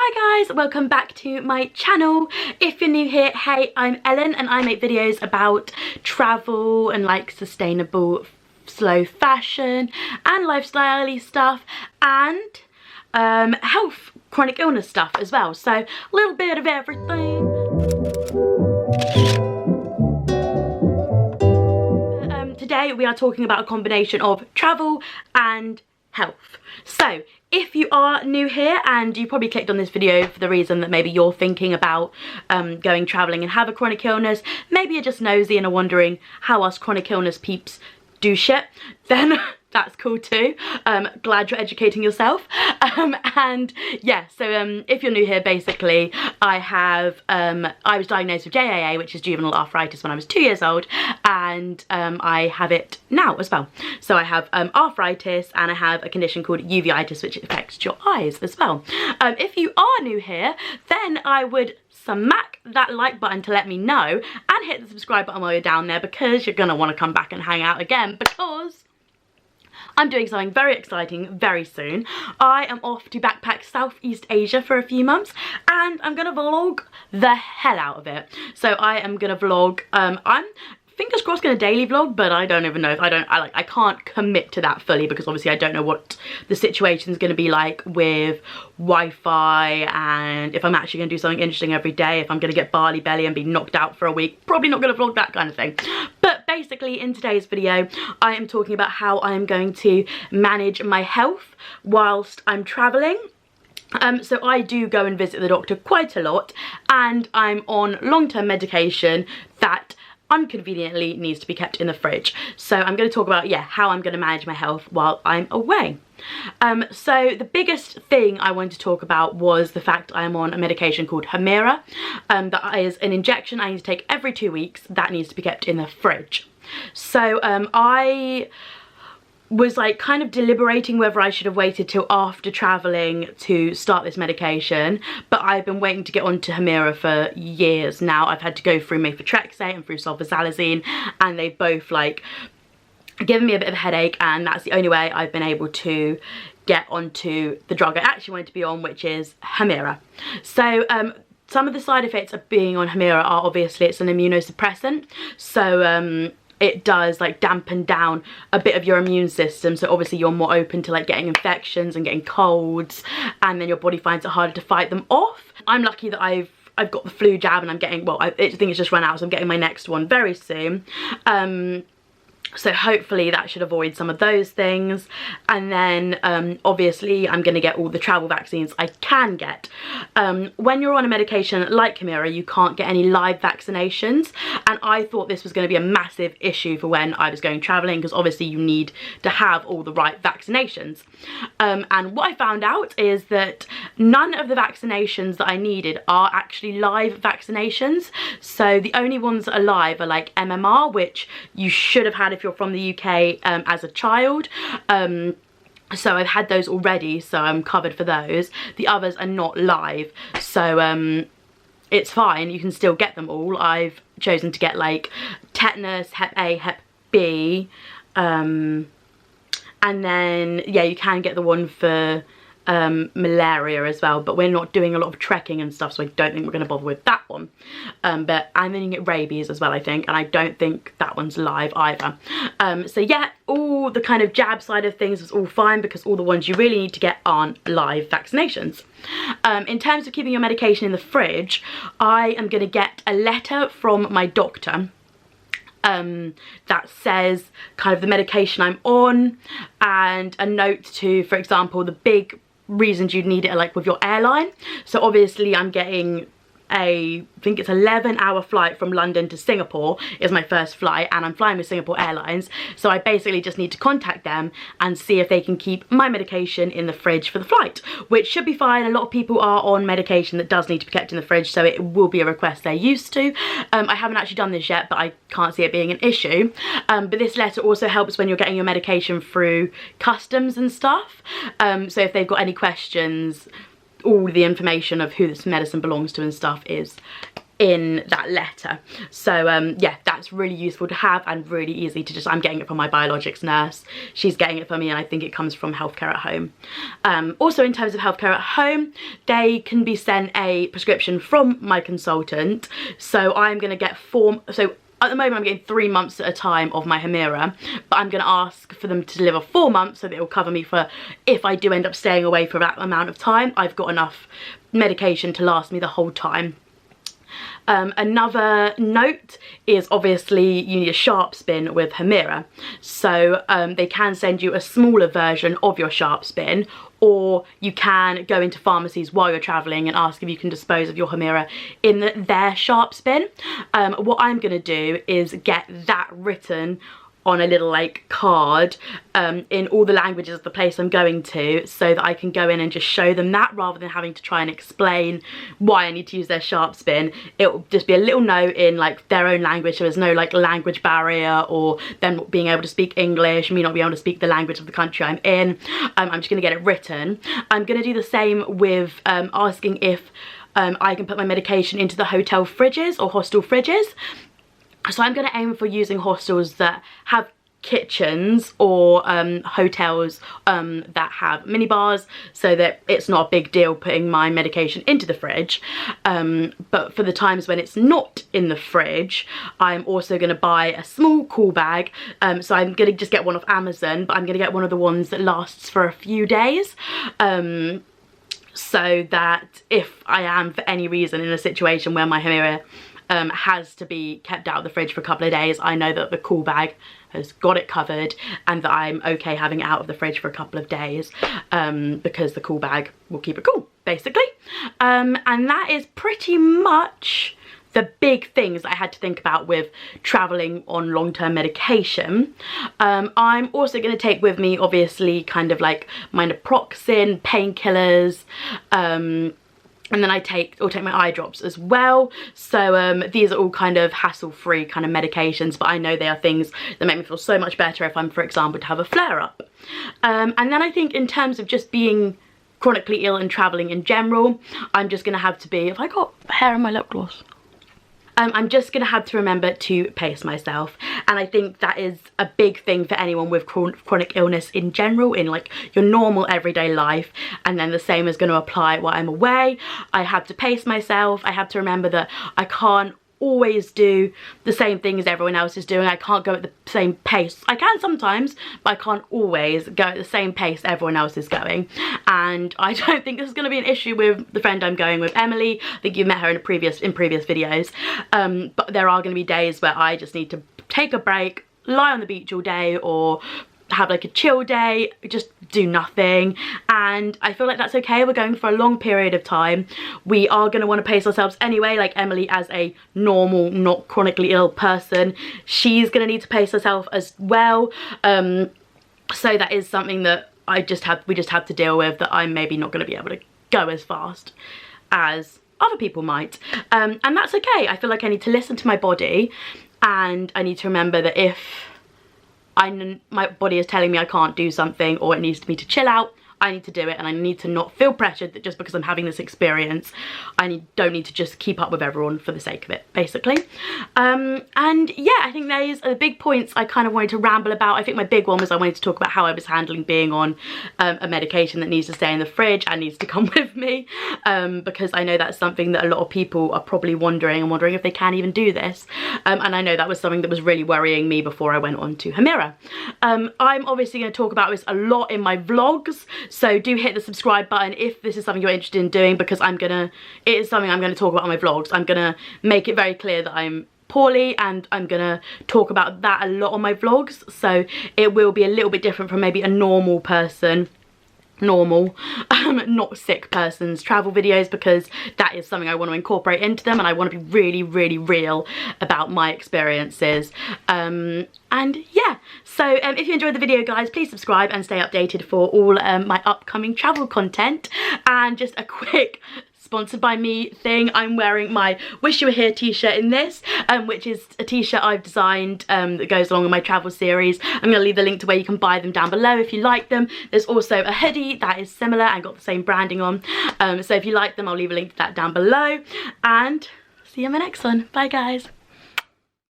Hi guys, welcome back to my channel. If you're new here, hey, I'm Ellen and I make videos about travel and like sustainable slow fashion and lifestyle-y stuff and health, chronic illness stuff as well. So a little bit of everything. Today we are talking about a combination of travel and health. So if you are new here and you probably clicked on this video for the reason that maybe you're thinking about going travelling and have a chronic illness, maybe you're just nosy and are wondering how us chronic illness peeps do shit, then that's cool too. Glad you're educating yourself. And yeah, so if you're new here, basically I was diagnosed with JAA, which is juvenile arthritis, when I was 2 years old, and I have it now as well. So I have arthritis and I have a condition called uveitis, which affects your eyes as well. If you are new here, then I would smack that like button to let me know and hit the subscribe button while you're down there, because you're gonna want to come back and hang out again, because I'm doing something very exciting very soon. I am off to backpack Southeast Asia for a few months and I'm gonna vlog the hell out of it. So I am gonna vlog, I'm fingers crossed gonna daily vlog, but I don't even know if I can't commit to that fully, because obviously I don't know what the situation's gonna be like with Wi-Fi, and if I'm actually gonna do something interesting every day, if I'm gonna get barley belly and be knocked out for a week. Probably not gonna vlog that kind of thing. But basically in today's video I am talking about how I am going to manage my health whilst I'm traveling. So I do go and visit the doctor quite a lot, and I'm on long-term medication that unconveniently needs to be kept in the fridge. So I'm going to talk about, yeah, how I'm going to manage my health while I'm away. So the biggest thing I wanted to talk about was the fact I am on a medication called Humira. That is an injection I need to take every 2 weeks that needs to be kept in the fridge. So I was like kind of deliberating whether I should have waited till after traveling to start this medication, but I've been waiting to get onto Humira for years now. I've had to go through methotrexate and through sulfasalazine, and they've both like given me a bit of a headache, and that's the only way I've been able to get onto the drug I actually wanted to be on, which is Humira. So some of the side effects of being on Humira are obviously it's an immunosuppressant, so it does like dampen down a bit of your immune system, so obviously you're more open to like getting infections and getting colds, and then your body finds it harder to fight them off. I'm lucky that I've got the flu jab, and I'm getting, well, I think it's just run out, so I'm getting my next one very soon. So hopefully that should avoid some of those things. And then obviously I'm going to get all the travel vaccines I can get. When you're on a medication like Humira, you can't get any live vaccinations, and I thought this was going to be a massive issue for when I was going travelling, because obviously you need to have all the right vaccinations. And what I found out is that none of the vaccinations that I needed are actually live vaccinations. So the only ones that are live are like MMR, which you should have had if you're from the UK as a child. So I've had those already, so I'm covered for those. The others are not live, so it's fine, you can still get them all. I've chosen to get like tetanus, Hep A, Hep B, and then yeah, you can get the one for malaria as well, but we're not doing a lot of trekking and stuff, so I don't think we're going to bother with that one. And then you get rabies as well, I think, and I don't think that one's live either. So yeah, all the kind of jab side of things was all fine, because all the ones you really need to get aren't live vaccinations. In terms of keeping your medication in the fridge, I am going to get a letter from my doctor that says kind of the medication I'm on, and a note to, for example, the big reasons you'd need it are like with your airline. So obviously I'm getting I think it's 11-hour flight from London to Singapore is my first flight, and I'm flying with Singapore Airlines, so I basically just need to contact them and see if they can keep my medication in the fridge for the flight, which should be fine. A lot of people are on medication that does need to be kept in the fridge, so it will be a request they're used to. I haven't actually done this yet, but I can't see it being an issue. But this letter also helps when you're getting your medication through customs and stuff, so if they've got any questions, all the information of who this medicine belongs to and stuff is in that letter. So yeah, that's really useful to have and really easy to just, I'm getting it from my biologics nurse, she's getting it for me, and I think it comes from Healthcare at Home. Also in terms of Healthcare at Home, they can be sent a prescription from my consultant, so I'm going to get so at the moment I'm getting 3 months at a time of my Humira, but I'm going to ask for them to deliver 4 months so that it will cover me for, if I do end up staying away for that amount of time, I've got enough medication to last me the whole time. Another note is obviously you need a sharp spin with Humira, so they can send you a smaller version of your sharp spin, or you can go into pharmacies while you're travelling and ask if you can dispose of your Humira in their sharp spin. What I'm going to do is get that written on a little like card in all the languages of the place I'm going to, so that I can go in and just show them that, rather than having to try and explain why I need to use their sharp spin. It will just be a little note in like their own language, so there's no like language barrier or them not being able to speak English, me not being able to speak the language of the country I'm in. I'm just going to get it written. I'm going to do the same with asking if I can put my medication into the hotel fridges or hostel fridges. So I'm going to aim for using hostels that have kitchens, or hotels that have minibars, so that it's not a big deal putting my medication into the fridge. But for the times when it's not in the fridge, I'm also going to buy a small cool bag. So I'm going to just get one off Amazon, but I'm going to get one of the ones that lasts for a few days. So that if I am for any reason in a situation where my Humira has to be kept out of the fridge for a couple of days, I know that the cool bag has got it covered, and that I'm okay having it out of the fridge for a couple of days, because the cool bag will keep it cool, basically. And that is pretty much the big things I had to think about with traveling on long-term medication. I'm also going to take with me, obviously, kind of like my naproxen, painkillers, and then I'll take my eye drops as well. So these are all kind of hassle-free kind of medications, but I know they are things that make me feel so much better if I'm, for example, to have a flare-up. And then I think in terms of just being chronically ill and travelling in general, I'm just going to have to be, have I got hair in my lip gloss? I'm just going to have to remember to pace myself, and I think that is a big thing for anyone with chronic illness in general, in like your normal everyday life. And then the same is going to apply while I'm away. I have to pace myself. I have to remember that I can't always do the same thing as everyone else is doing. I can't go at the same pace. I can sometimes, but I can't always go at the same pace everyone else is going. And I don't think this is going to be an issue with the friend I'm going with, Emily. I think you've met her in previous videos. But there are going to be days where I just need to take a break, lie on the beach all day, or have like a chill day, just do nothing. And I feel like that's okay. We're going for a long period of time. We are going to want to pace ourselves anyway. Like Emily, as a normal, not chronically ill person, she's going to need to pace herself as well. So that is something that we just have to deal with, that I'm maybe not going to be able to go as fast as other people might. And that's okay. I feel like I need to listen to my body, and I need to remember that if my body is telling me I can't do something, or it needs me to chill out, I need to do it, and I need to not feel pressured that just because I'm having this experience, I don't need to just keep up with everyone for the sake of it, basically. And yeah, I think those are the big points I kind of wanted to ramble about. I think my big one was I wanted to talk about how I was handling being on a medication that needs to stay in the fridge and needs to come with me, because I know that's something that a lot of people are probably wondering if they can even do this. And I know that was something that was really worrying me before I went on to Humira. I'm obviously going to talk about this a lot in my vlogs, so do hit the subscribe button if this is something you're interested in doing, because it is something I'm going to talk about on my vlogs. I'm going to make it very clear that I'm poorly, and I'm going to talk about that a lot on my vlogs. So it will be a little bit different from maybe a normal person, not sick person's travel videos, because that is something I want to incorporate into them, and I want to be really, really real about my experiences. And yeah, so if you enjoyed the video, guys, please subscribe and stay updated for all my upcoming travel content. And just a quick sponsored by me thing, I'm wearing my Wish You Were Here t-shirt in this, which is a t-shirt I've designed that goes along with my travel series. I'm going to leave the link to where you can buy them down below if you like them. There's also a hoodie that is similar and got the same branding on, so if you like them, I'll leave a link to that down below. And see see you in my next one. Bye guys.